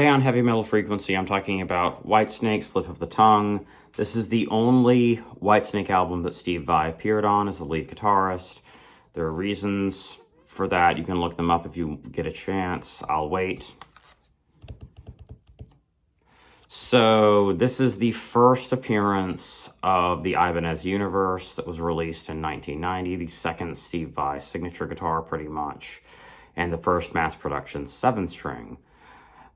Today on Heavy Metal Frequency, I'm talking about Whitesnake, Slip of the Tongue. This is the only Whitesnake album that Steve Vai appeared on as the lead guitarist. There are reasons for that. You can look them up if you get a chance. I'll wait. So this is the first appearance of the Ibanez Universe that was released in 1990, the second Steve Vai signature guitar pretty much, and the first mass production 7-string.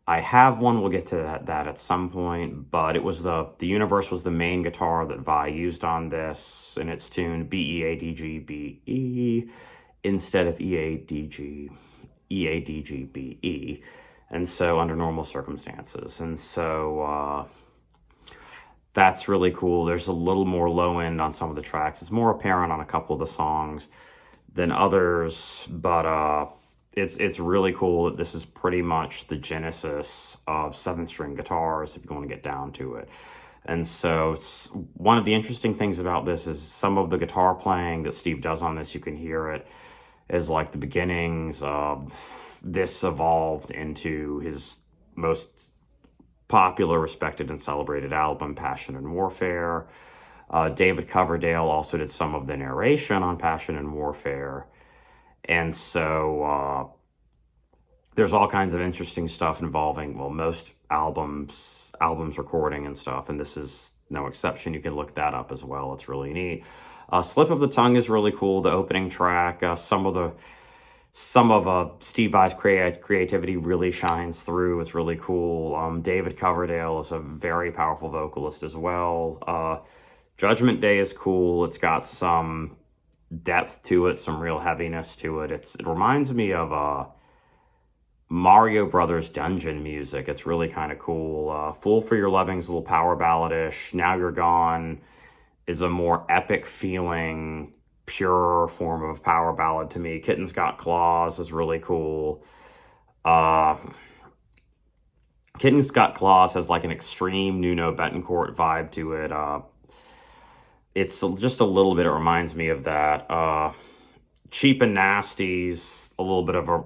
I have one, we'll get to that at some point, but it was the Universe was the main guitar that Vai used on this, and it's tuned B-E-A-D-G-B-E instead of E-A-D-G-B-E, and so under normal circumstances. And so that's really cool. There's a little more low end on some of the tracks. It's more apparent on a couple of the songs than others, but it's really cool that this is pretty much the genesis of 7-string guitars if you want to get down to it. And so one of the interesting things about this is some of the guitar playing that Steve does on this, you can hear it as like the beginnings of this evolved into his most popular, respected, and celebrated album, Passion and Warfare. David Coverdale also did some of the narration on Passion and Warfare. And so there's all kinds of interesting stuff involving, well, most albums recording and stuff, and this is no exception. You can look that up as well. It's really neat. Slip of the Tongue is really cool. The opening track, some of Steve Vai's creativity really shines through. It's really cool. David Coverdale is a very powerful vocalist as well. Judgment Day is cool. It's got some depth to it, some real heaviness to it. It reminds me of Mario Brothers dungeon music. It's really kind of cool. Fool for Your Loving's a little power balladish. Now You're Gone is a more epic feeling, pure form of power ballad to me. Kitten's Got Claws is really cool. Kitten's Got Claws has like an extreme Nuno Bettencourt vibe to it. It's just a little bit, it reminds me of that. Cheap and Nasty's a little bit of a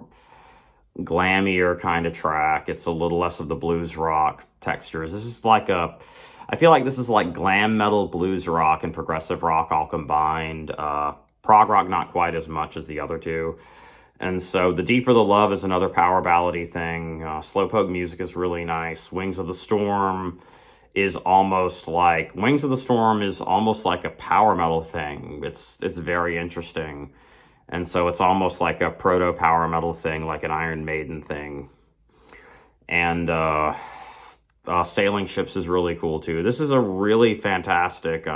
glammier kind of track. It's a little less of the blues rock textures. This is like I feel like this is like glam metal, blues rock, and progressive rock all combined. Prog rock, not quite as much as the other two. And so The Deeper the Love is another power ballady thing. Slowpoke music is really nice. Wings of the Storm is almost like a power metal thing. It's very interesting. And so it's almost like a proto power metal thing, like an Iron Maiden thing. And Sailing Ships is really cool too. This is a really fantastic,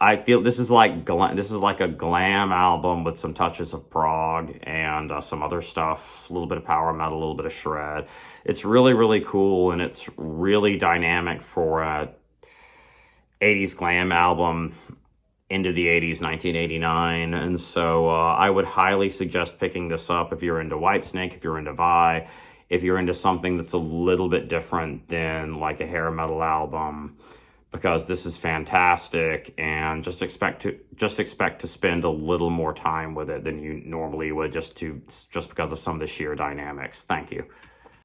I feel this is like a glam album with some touches of prog and some other stuff, a little bit of power metal, a little bit of shred. It's really, really cool, and it's really dynamic for a 80s glam album into the 80s, 1989. And so I would highly suggest picking this up if you're into Whitesnake, if you're into Vai, if you're into something that's a little bit different than like a hair metal album, because this is fantastic, and just expect to spend a little more time with it than you normally would just because of some of the sheer dynamics. Thank you.